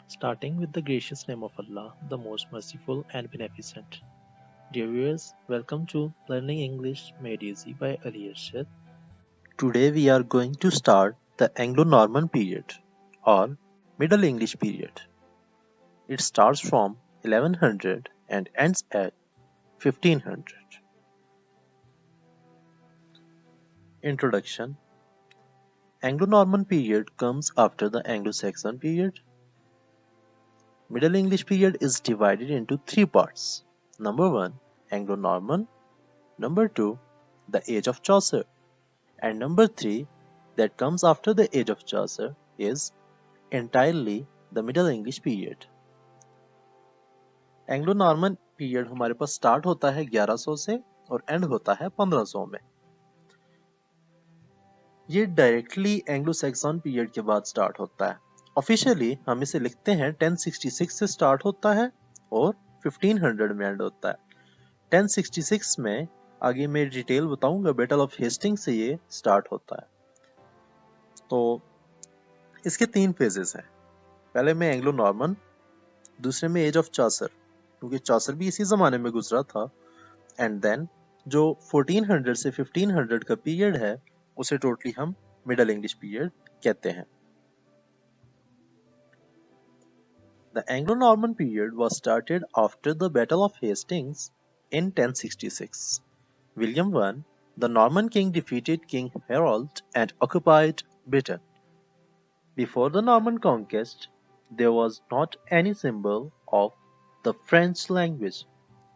starting with the gracious name of Allah, the most merciful and beneficent. Dear viewers, welcome to Learning English Made Easy by Ali Arshad. Today we are going to start the Anglo-Norman period or Middle English period. It starts from 1100 and ends at 1500. Introduction. Anglo-Norman period comes after the Anglo-Saxon period. Middle English period is divided into three parts. Number 1, Anglo-Norman. Number 2, the age of Chaucer. And number 3, that comes after the age of Chaucer, is entirely the Middle English period. Anglo-Norman period हमारे पास start होता है 1100 से और and होता है 1500 में. ये directly Anglo Saxon period के बाद स्टार्ट होता है. ऑफिशियली हम इसे लिखते हैं 1066 से स्टार्ट होता है और 1500 में एंड होता है. 1066 में आगे मैं डिटेल बताऊंगा, बैटल ऑफ हेस्टिंग से ये स्टार्ट होता है. तो इसके 3 फेजेस हैं. पहले में एंग्लो नॉर्मन, दूसरे में एज ऑफ चॉसर, क्योंकि चॉसर भी इसी जमाने में गुजरा था. एंड देन जो 1400 से 1500 का पीरियड है उसे टोटली हम मिडल इंग्लिश पीरियड कहते हैं. The Anglo-Norman period was started after the Battle of Hastings in 1066. William I, the Norman king, defeated King Harold and occupied Britain. Before the Norman conquest, there was not any symbol of the French language,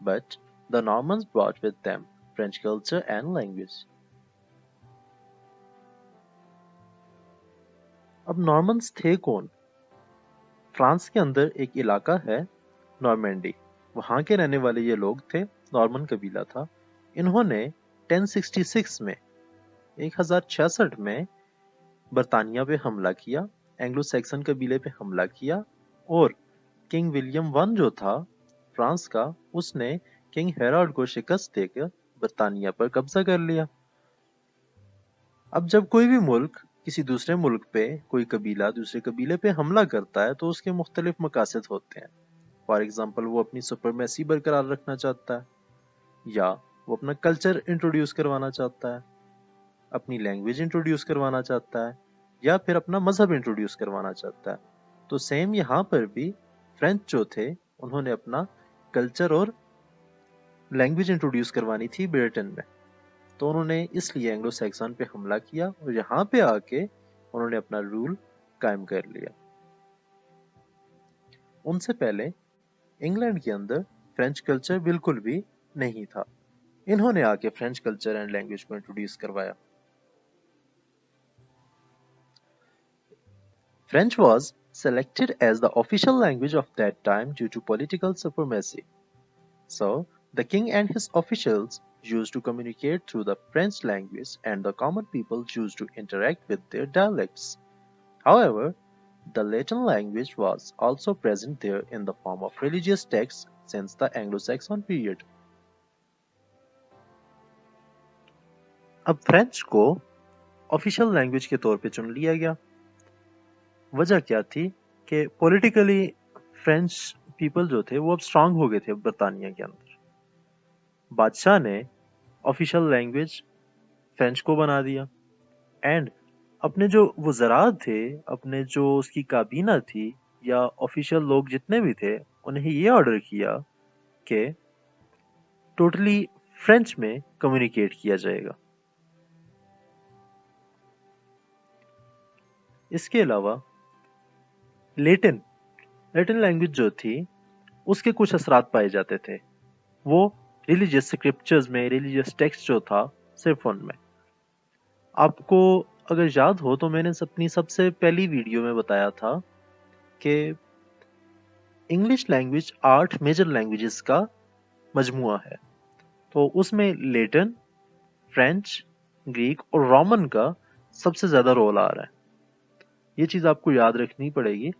but the Normans brought with them French culture and language. अब Normans थे कौन? France के अंदर एक इलाका है Normandy, वहां के रहने वाले ये लोग थे, नॉर्मन कबीला था. इन्होंने 1066 में 1066 में बर्तानिया पे हमला किया, एंग्लो सैक्सन कबीले पे हमला किया और किंग विलियम वन जो था फ्रांस का, उसने किंग हेराल्ड को शिकस्त देकर बर्तानिया पर कब्जा कर लिया. अब जब कोई भी मुल्क किसी दूसरे मुल्क पे, कोई कबीला दूसरे कबीले पे हमला करता है तो उसके मुख्तलिफ मकासद होते हैं. फॉर एग्जाम्पल, वो अपनी सुपरमेसी बरकरार रखना चाहता है, या वो अपना कल्चर इंट्रोड्यूस करवाना चाहता है, अपनी लैंग्वेज इंट्रोड्यूस करवाना चाहता है, या फिर अपना मजहब इंट्रोड्यूस करवाना चाहता है. तो सेम यहाँ पर भी फ्रेंच जो थे उन्होंने अपना कल्चर और लैंग्वेज इंट्रोड्यूस करवानी थी ब्रिटेन में. तो उन्होंने इसलिए एंग्लो सैक्सन पे हमला किया और यहाँ पे आके उन्होंने अपना रूल कायम कर लिया. उनसे पहले इंग्लैंड के अंदर फ्रेंच कल्चर बिल्कुल भी नहीं था. इन्होंने आके फ्रेंच कल्चर एंड लैंग्वेज को इंट्रोड्यूस करवाया. French was selected as the official language of that time due to political supremacy. So, the king and his officials used to communicate through the French language and the common people used to interact with their dialects. However, the Latin language was also present there in the form of religious texts since the Anglo-Saxon period. अब French को official language के तौर पे चुन लिया गया. वजह क्या थी कि पॉलिटिकली फ्रेंच पीपल जो थे वो अब स्ट्रांग हो गए थे बर्तानिया के अंदर. बादशाह ने ऑफिशियल लैंग्वेज फ्रेंच को बना दिया एंड अपने जो वज़रात थे, अपने जो उसकी काबीना थी या ऑफिशियल लोग जितने भी थे, उन्हें ये ऑर्डर किया कि टोटली फ्रेंच में कम्युनिकेट किया जाएगा. इसके अलावा लेटिन लैंग्वेज जो थी उसके कुछ असरात पाए जाते थे. वो रिलीजियस स्क्रिप्चर्स में, रिलीजियस टेक्स्ट जो था सिर्फ उनमें. आपको अगर याद हो तो मैंने अपनी सबसे पहली वीडियो में बताया था कि इंग्लिश लैंग्वेज 8 मेजर लैंग्वेजेस का मजमुआ है. तो उसमें लेटिन, फ्रेंच, ग्रीक और रोमन का सबसे ज्यादा रोल आ रहा है. ये चीज आपको याद रखनी पड़ेगी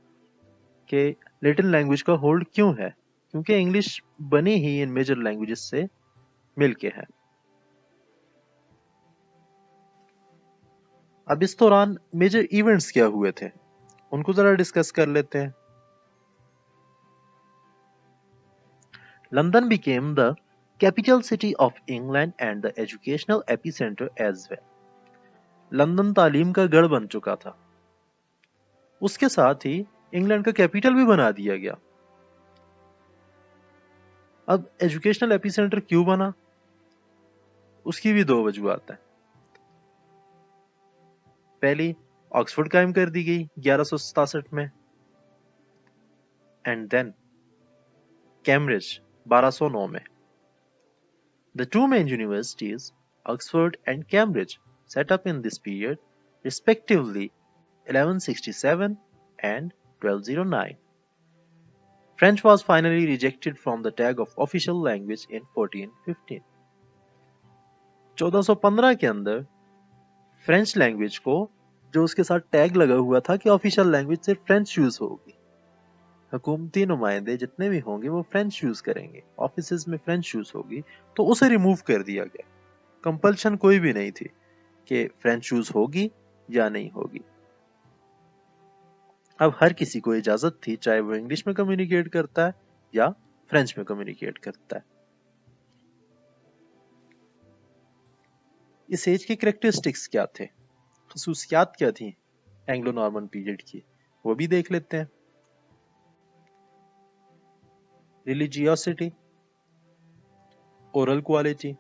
कि लेटिन लैंग्वेज का होल्ड क्यों है, क्योंकि इंग्लिश बनी ही इन मेजर लैंग्वेजेस से मिलके है. अब इस दौरान मेजर इवेंट्स क्या हुए थे उनको जरा डिस्कस कर लेते हैं. London became the capital city of England and the educational epicenter as well. London तालीम का गढ़ बन चुका था, उसके साथ ही इंग्लैंड का कैपिटल भी बना दिया गया। अब एजुकेशनल एपिसेंटर क्यों बना, उसकी भी दो वजूहत हैं। पहली, ऑक्सफोर्ड कायम कर दी गई 1167 में, एंड देन कैम्ब्रिज 1209 में। The two main universities, Oxford and Cambridge, set up in this period, respectively 1167 and 1209. French was finally rejected from the tag of official language in 1415. 1415 के अंदर फ्रेंच लैंग्वेज को, जो उसके साथ टैग लगा हुआ था कि ऑफिशियल लैंग्वेज सिर्फ फ्रेंच यूज होगी, हुकूमती नुमाइंदे जितने भी होंगे वो फ्रेंच यूज करेंगे, ऑफिसेज में फ्रेंच यूज होगी, तो उसे रिमूव कर दिया गया। कंपल्शन कोई भी नहीं थी कि फ्रेंच यूज होगी या नहीं होगी। अब हर किसी को इजाजत थी, चाहे वो इंग्लिश में कम्युनिकेट करता है या फ्रेंच में कम्युनिकेट करता है। इस एज की कैरेक्टरिस्टिक्स क्या थे, खसूसियात क्या थी एंग्लो नॉर्मन पीरियड की, वो भी देख लेते हैं। Religiosity, oral quality,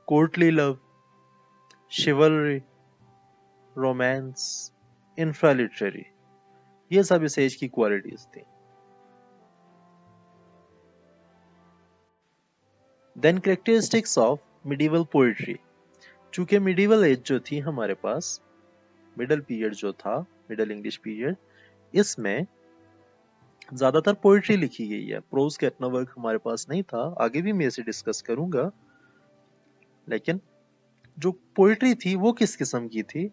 courtly love, chivalry, romance, infraliterary, ये सब इस एज की क्वालिटीज थी। Then characteristics of medieval poetry. चूंकि मिडिवल एज जो थी हमारे पास, मिडल पीरियड जो था, मिडल इंग्लिश पीरियड, इसमें ज्यादातर पोइट्री लिखी गई है। प्रोज का इतना वर्क हमारे पास नहीं था, आगे भी मैं इसे डिस्कस करूंगा। लेकिन जो पोइट्री थी वो किस किस्म की थी?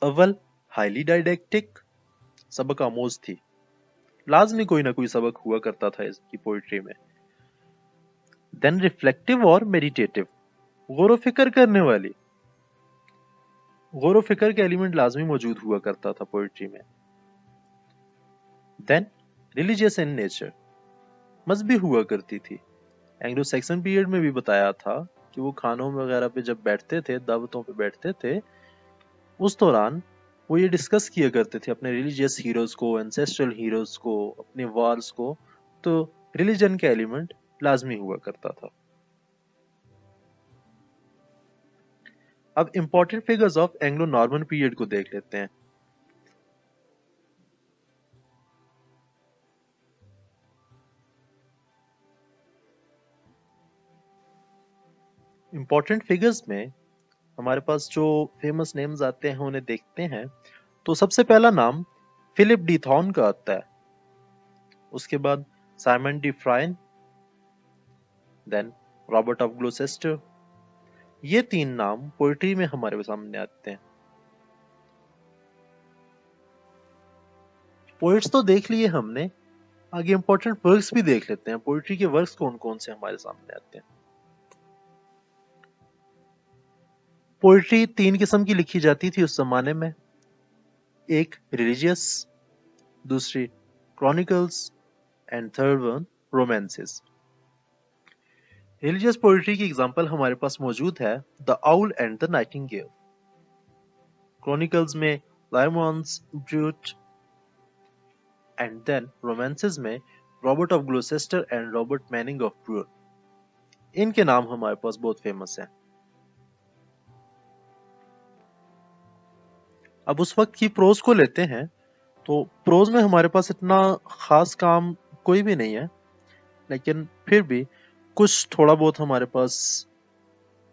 अव्वल हाईली डायडेक्टिक, सबक आमोज थी, लाजमी कोई ना कोई सबक हुआ करता था इसकी पोइट्री में। देन रिफ्लेक्टिव और मेडिटेटिव, गौर फिक्र करने वाली, गौर फिक्र का एलिमेंट लाजमी मौजूद हुआ करता था पोइट्री में। देन रिलीजियस इन नेचर, मजहबी हुआ करती थी। एंग्लो सैक्सन पीरियड में भी बताया था कि वो खानों वगैरह पे जब बैठते थे, दावतों पे बैठते थे, उस दौरान वो ये डिस्कस किया करते थे अपने रिलीजियस हीरोज को, एंसेस्ट्रल हीरोज को, अपने वार्स को, तो रिलीजन का एलिमेंट लाजमी हुआ करता था। अब important figures of Anglo Norman period को देख लेते हैं। इंपॉर्टेंट फिगर्स में हमारे पास जो फेमस नेम्स आते हैं उन्हें देखते हैं। तो सबसे पहला नाम फिलिप डी थॉर्न का आता है, उसके बाद Simon de Freine, then Robert of Gloucester. ये तीन नाम पोइट्री में हमारे सामने आते हैं। पोइट्स तो देख लिए हमने, आगे इंपॉर्टेंट वर्क्स भी देख लेते हैं। पोइट्री के वर्क्स कौन कौन से हमारे सामने आते हैं। पोइट्री तीन किस्म की लिखी जाती थी उस जमाने में, एक रिलीजियस, दूसरी chronicles, and third one romances. Religious poetry की एग्जांपल हमारे पास मौजूद है, the owl and the nightingale. Chronicles में Layamon's Brut, and then romances में Robert of Gloucester and Robert Manning of Brunne. इनके नाम हमारे पास बहुत फेमस हैं। अब उस वक्त की प्रोज को लेते हैं, तो प्रोज में हमारे पास इतना खास काम कोई भी नहीं है, लेकिन फिर भी कुछ थोड़ा बहुत हमारे पास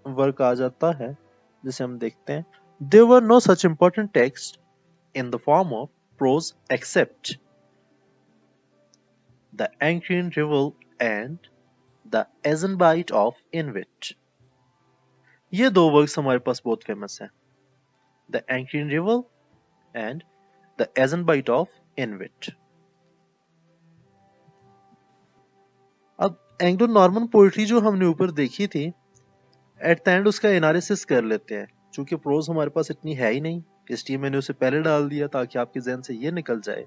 वर्क आ जाता है, जिसे हम देखते हैं। There were no such important texts in the form of prose except the Ancient Revel and the Azenbite of Inwit. ये दो वर्क्स हमारे पास बहुत फेमस हैं, The Ancient Revel and the Azenbite of Inwit. अब एंग्लो नॉर्मन पोइट्री जो हमने ऊपर देखी थी, एट द एंड उसका एनालिसिस कर लेते हैं। चूंकि प्रोज हमारे पास इतनी है ही नहीं, इसलिए मैंने उसे पहले डाल दिया ताकि आपके जहन से ये निकल जाए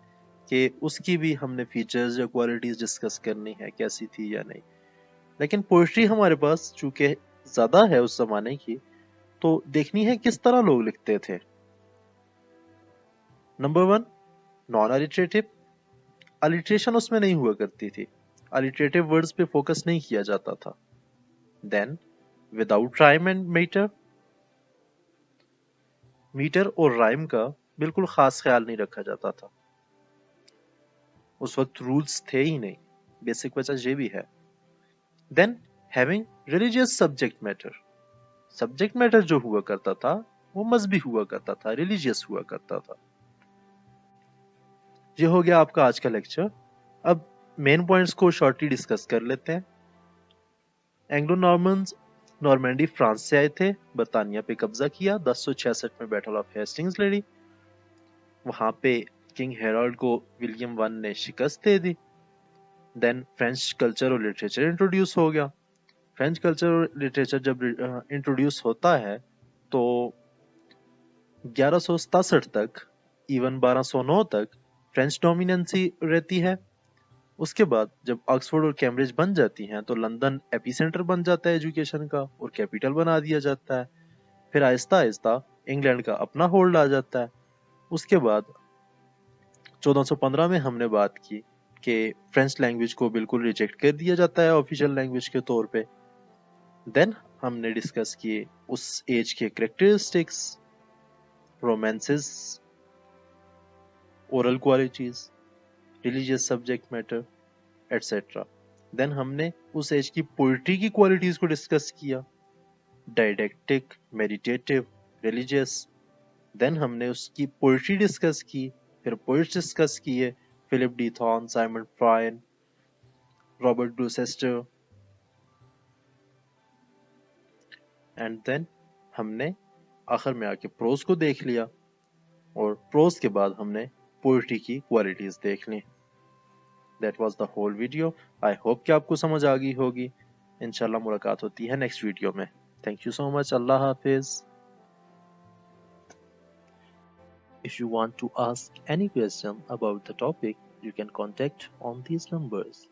کہ اس کی بھی ہم نے فیچرز یا کوالٹیز ڈسکس کرنی ہے کیسی تھی یا نہیں. لیکن پوئٹری ہمارے پاس چونکہ زیادہ ہے اس زمانے کی تو دیکھنی ہے کس طرح لوگ لکھتے تھے. نمبر 1 نان الیٹریٹو. الیٹریشن اس میں نہیں ہوا کرتی تھی, الیٹریٹو ورڈز پہ فوکس نہیں کیا جاتا تھا. Then without rhyme and metre. Metre اور رائم کا بالکل خاص خیال نہیں رکھا جاتا تھا, اس وقت رولز تھے ہی نہیں, بیسک وجہ یہ بھی ہے. Then having religious subject matter. Subject matter جو ہوا کرتا تھا وہ مذہبی ہوا کرتا تھا, ریلیجیس ہوا کرتا تھا. یہ ہو گیا آپ کا آج کا لیکچر. اب مین پوائنٹس کو شارٹلی ڈسکس کر لیتے ہیں. اینگلو نارمنز نارمینڈی فرانس سے آئے تھے, برطانیہ پہ قبضہ کیا, 1066 میں بیٹل آف ہیسٹنگز لڑی, وہاں پہ کنگ ہیرالڈ کو ولیم ون نے شکست دے دی. دین فرینچ کلچر اور لٹریچر انٹروڈیوس ہو گیا. فرینچ کلچر اور لٹریچر جب انٹروڈیوس ہوتا ہے تو 1167 تک ایون 1209 تک فرینچ ڈومیننسی رہتی ہے. اس کے بعد جب آکسفورڈ اور کیمبرج بن جاتی ہیں تو لندن ایپی سینٹر بن جاتا ہے ایجوکیشن کا اور کیپیٹل بنا دیا جاتا ہے. پھر آہستہ آہستہ انگلینڈ کا اپنا ہولڈ آ جاتا ہے. اس کے بعد 1415 میں ہم نے بات کی کہ فرینچ لینگویج کو بالکل ریجیکٹ کر دیا جاتا ہے آفیشیل لینگویج کے طور پہ. دین ہم نے ڈسکس کیے اس ایج کے characteristics, romances, oral qualities, religious subject matter etcetera. Then ہم نے اس ایج کی پوئٹری کی کوالٹیز کو ڈسکس کیا, ڈائیڈیکٹک, میڈیٹیٹو, ریلیجیس. دین ہم نے اس کی پوئٹری ڈسکس کی, پھر پوئٹس ڈسکس کیے, Philip de Thaon, Simon Freine, Robert Gloucester. And then ہم نے آخر میں آ کے پروز کو دیکھ لیا, اور پروز کے بعد ہم نے پوئٹری کی کوالٹیز دیکھ لی. That was the whole video. I hope کہ آپ کو سمجھ آ گئی ہوگی. انشاءاللہ ملاقات ہوتی ہے نیکسٹ ویڈیو میں. Thank you so much. اللہ حافظ. If you want to ask any question about the topic, you can contact on these numbers.